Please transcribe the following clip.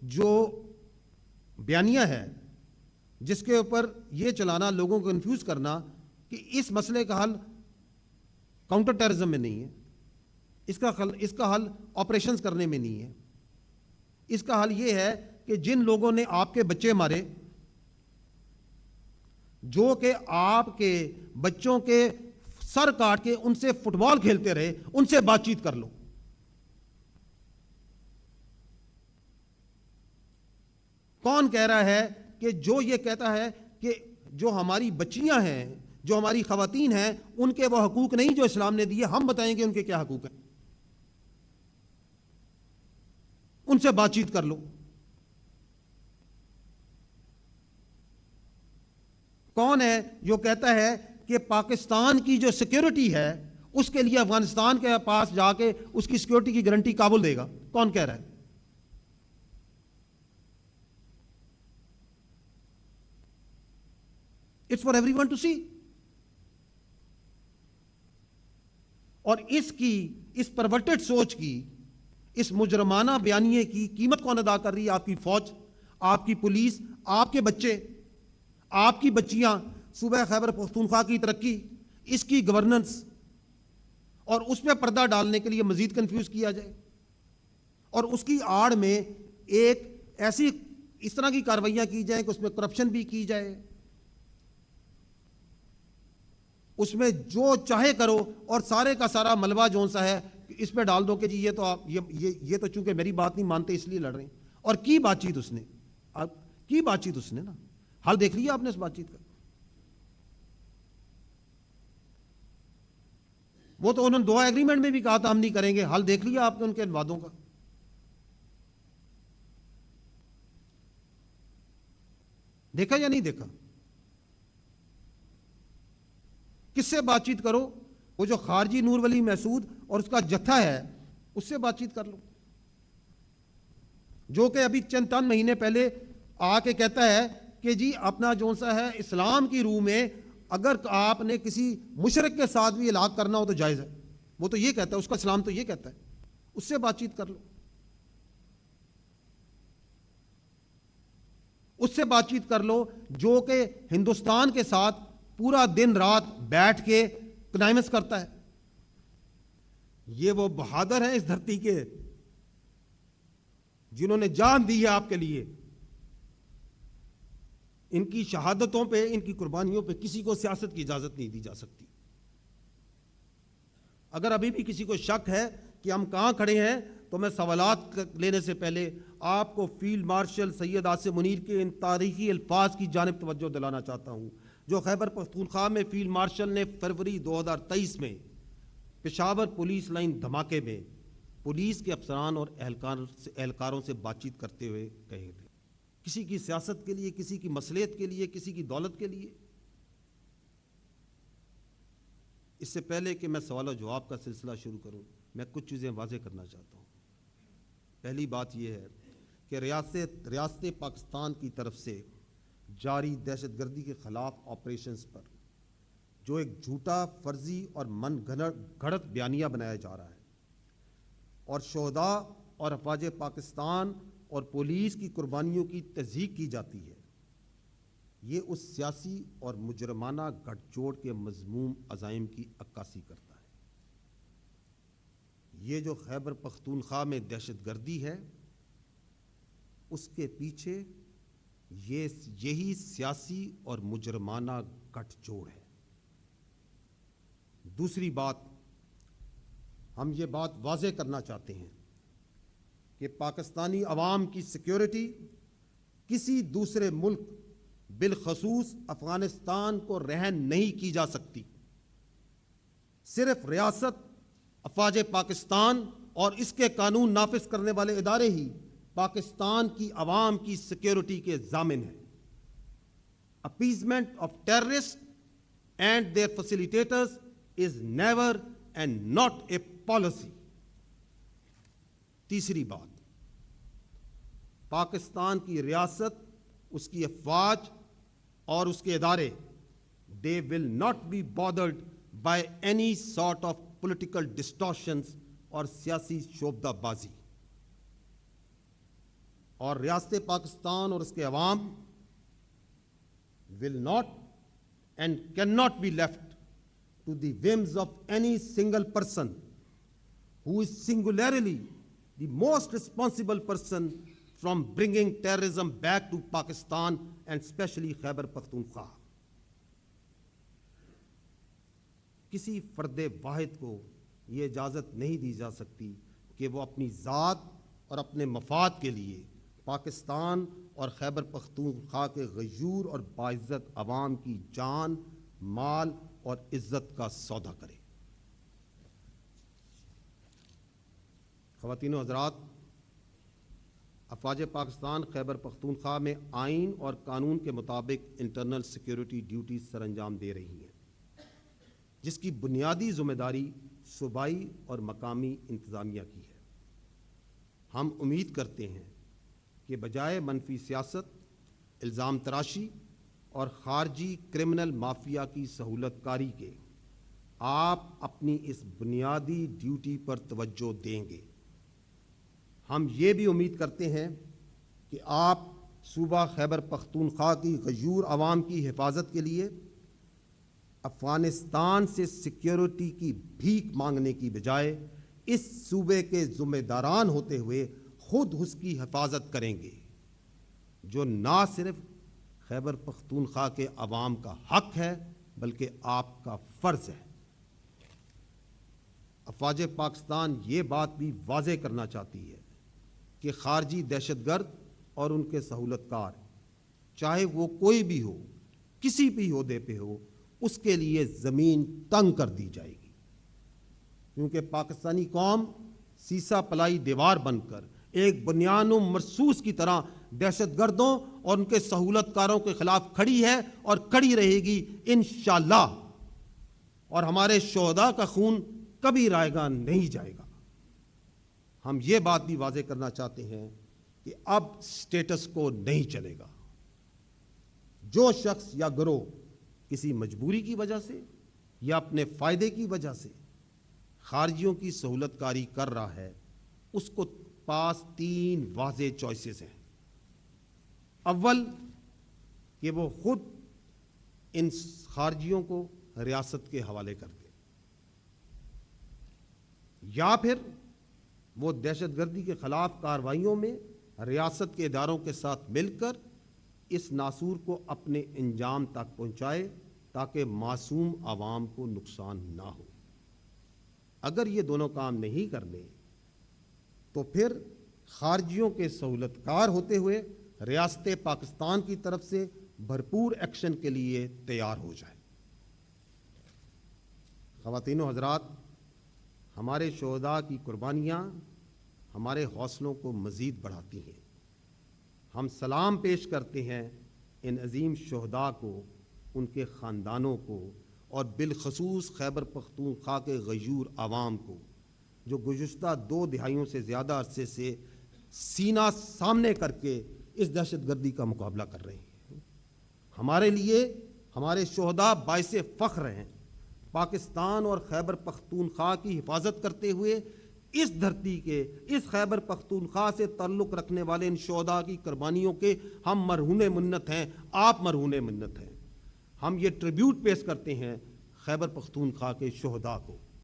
جو بیانیہ ہے جس کے اوپر یہ چلانا، لوگوں کو کنفیوز کرنا کہ اس مسئلے کا حل کاؤنٹر ٹیررزم میں نہیں ہے، اس کا حل آپریشنز کرنے میں نہیں ہے، اس کا حل یہ ہے کہ جن لوگوں نے آپ کے بچے مارے، جو کہ آپ کے بچوں کے سر کاٹ کے ان سے فٹ بال کھیلتے رہے، ان سے بات چیت کر لو۔ کون کہہ رہا ہے کہ جو یہ کہتا ہے کہ جو ہماری بچیاں ہیں، جو ہماری خواتین ہیں، ان کے وہ حقوق نہیں جو اسلام نے دیے، ہم بتائیں گے ان کے کیا حقوق ہیں، ان سے بات چیت کر لو۔ کون ہے جو کہتا ہے کہ پاکستان کی جو سیکیورٹی ہے اس کے لیے افغانستان کے پاس جا کے اس کی سیکیورٹی کی گارنٹی کابل دے گا؟ کون کہہ رہا ہے؟ It's for everyone to see. اور اس پرورٹڈ سوچ کی، اس مجرمانہ بیانیے کی قیمت کون ادا کر رہی ہے؟ آپ کی فوج، آپ کی پولیس، آپ کے بچے، آپ کی بچیاں۔ صوبہ خیبر پختونخوا کی ترقی، اس کی گورننس، اور اس پہ پردہ ڈالنے کے لیے مزید کنفیوز کیا جائے، اور اس کی آڑ میں ایک ایسی اس طرح کی کاروائیاں کی جائیں کہ اس میں کرپشن بھی کی جائے، اس میں جو چاہے کرو، اور سارے کا سارا ملبہ جون سا ہے اس پہ ڈال دو کہ جی یہ تو چونکہ میری بات نہیں مانتے اس لیے لڑ رہے ہیں۔ اور کی بات چیت اس نے نا حل دیکھ لیا آپ نے اس بات چیت کا؟ وہ تو انہوں نے دعا ایگریمنٹ میں بھی کہا تھا ہم نہیں کریں گے، حل دیکھ لیا آپ نے ان کے وعدوں کا؟ دیکھا یا نہیں دیکھا؟ کس سے بات چیت کرو؟ وہ جو خارجی نور ولی محسود اور اس کا جتھا ہے اس سے بات چیت کر لو، جو کہ ابھی چند مہینے پہلے آ کے کہتا ہے کہ جی اپنا جون سا ہے اسلام کی روح میں اگر آپ نے کسی مشرک کے ساتھ بھی ہلاک کرنا ہو تو جائز ہے۔ وہ تو یہ کہتا ہے، اس کا اسلام تو یہ کہتا ہے، اس سے بات چیت کر لو، اس سے بات چیت کر لو جو کہ ہندوستان کے ساتھ پورا دن رات بیٹھ کے کنائمنس کرتا ہے۔ یہ وہ بہادر ہیں اس دھرتی کے جنہوں نے جان دی ہے آپ کے لیے۔ ان کی شہادتوں پہ، ان کی قربانیوں پہ کسی کو سیاست کی اجازت نہیں دی جا سکتی۔ اگر ابھی بھی کسی کو شک ہے کہ ہم کہاں کھڑے ہیں تو میں سوالات لینے سے پہلے آپ کو فیلڈ مارشل سید آصف منیر کے ان تاریخی الفاظ کی جانب توجہ دلانا چاہتا ہوں جو خیبر پختونخوا میں فیلڈ مارشل نے فروری 2023 میں پشاور پولیس لائن دھماکے میں پولیس کے افسران اور اہلکاروں سے بات چیت کرتے ہوئے کہے تھے۔ کسی کی سیاست کے لیے، کسی کی مصلحت کے لیے، کسی کی دولت کے لیے۔ اس سے پہلے کہ میں سوال و جواب کا سلسلہ شروع کروں، میں کچھ چیزیں واضح کرنا چاہتا ہوں۔ پہلی بات یہ ہے کہ ریاست پاکستان کی طرف سے جاری دہشت گردی کے خلاف آپریشنز پر جو ایک جھوٹا، فرضی اور من گھڑت بیانیہ بنایا جا رہا ہے اور شہداء اور افواج پاکستان اور پولیس کی قربانیوں کی تضحیق کی جاتی ہے، یہ اس سیاسی اور مجرمانہ گٹھ جوڑ کے مذموم عزائم کی عکاسی کرتا ہے۔ یہ جو خیبر پختونخوا میں دہشت گردی ہے اس کے پیچھے یہی سیاسی اور مجرمانہ گٹھ جوڑ ہے۔ دوسری بات، ہم یہ بات واضح کرنا چاہتے ہیں کہ پاکستانی عوام کی سیکیورٹی کسی دوسرے ملک بالخصوص افغانستان کو رہن نہیں کی جا سکتی۔ صرف ریاست، افواج پاکستان اور اس کے قانون نافذ کرنے والے ادارے ہی پاکستان کی عوام کی سیکیورٹی کے ضامن ہیں۔ Appeasement of terrorists and their facilitators is never and not a policy. تیسری بات، پاکستان کی ریاست، اس کی افواج اور اس کے ادارے they will not be bothered by any sort of political distortions اور سیاسی شعبدہ بازی۔ اور ریاست پاکستان اور اس کے عوام will not and cannot be left to the whims of any single person who is singularly the most responsible person from bringing terrorism back to Pakistan and especially Khyber Pakhtunkhwa. کسی فرد واحد کو یہ اجازت نہیں دی جا سکتی کہ وہ اپنی ذات اور اپنے مفاد کے لیے پاکستان اور خیبر پختونخوا کے غیور اور باعزت عوام کی جان، مال اور عزت کا سودا کرے۔ خواتین و حضرات، افواج پاکستان خیبر پختونخوا میں آئین اور قانون کے مطابق انٹرنل سیکیورٹی ڈیوٹی سر انجام دے رہی ہیں، جس کی بنیادی ذمہ داری صوبائی اور مقامی انتظامیہ کی ہے۔ ہم امید کرتے ہیں کہ بجائے منفی سیاست، الزام تراشی اور خارجی کرمنل مافیا کی سہولت کاری کے آپ اپنی اس بنیادی ڈیوٹی پر توجہ دیں گے۔ ہم یہ بھی امید کرتے ہیں کہ آپ صوبہ خیبر پختونخوا کی غیور عوام کی حفاظت کے لیے افغانستان سے سیکیورٹی کی بھیک مانگنے کی بجائے اس صوبے کے ذمہ داران ہوتے ہوئے خود اس کی حفاظت کریں گے، جو نہ صرف خیبر پختونخوا کے عوام کا حق ہے بلکہ آپ کا فرض ہے۔ افواج پاکستان یہ بات بھی واضح کرنا چاہتی ہے کہ خارجی دہشت گرد اور ان کے سہولت کار، چاہے وہ کوئی بھی ہو، کسی بھی عہدے پہ ہو، اس کے لیے زمین تنگ کر دی جائے گی، کیونکہ پاکستانی قوم سیسا پلائی دیوار بن کر ایک بنیان و مرصوص کی طرح دہشت گردوں اور ان کے سہولت کاروں کے خلاف کھڑی ہے اور کھڑی رہے گی انشاءاللہ، اور ہمارے شہداء کا خون کبھی رائے گا نہیں جائے گا۔ ہم یہ بات بھی واضح کرنا چاہتے ہیں کہ اب سٹیٹس کو نہیں چلے گا۔ جو شخص یا گروہ کسی مجبوری کی وجہ سے یا اپنے فائدے کی وجہ سے خارجیوں کی سہولت کاری کر رہا ہے، اس کو پاس 3 واضح چوائسز ہیں۔ اول کہ وہ خود ان خارجیوں کو ریاست کے حوالے کر دے، یا پھر وہ دہشت گردی کے خلاف کارروائیوں میں ریاست کے اداروں کے ساتھ مل کر اس ناسور کو اپنے انجام تک پہنچائے تاکہ معصوم عوام کو نقصان نہ ہو۔ اگر یہ دونوں کام نہیں کرنے تو پھر خارجیوں کے سہولت کار ہوتے ہوئے ریاست پاکستان کی طرف سے بھرپور ایکشن کے لیے تیار ہو جائے۔ خواتین و حضرات، ہمارے شہداء کی قربانیاں ہمارے حوصلوں کو مزید بڑھاتی ہیں۔ ہم سلام پیش کرتے ہیں ان عظیم شہداء کو، ان کے خاندانوں کو، اور بالخصوص خیبر پختونخوا کے غیور عوام کو، جو گزشتہ 2 دہائیوں سے زیادہ عرصے سے سینہ سامنے کر کے اس دہشت گردی کا مقابلہ کر رہے ہیں۔ ہمارے لیے ہمارے شہداء باعث فخر ہیں۔ پاکستان اور خیبر پختونخوا کی حفاظت کرتے ہوئے اس دھرتی کے، اس خیبر پختونخوا سے تعلق رکھنے والے ان شہداء کی قربانیوں کے ہم مرہون منت ہیں، آپ مرہون منت ہیں۔ ہم یہ ٹریبیوٹ پیش کرتے ہیں خیبر پختونخوا کے شہداء کو۔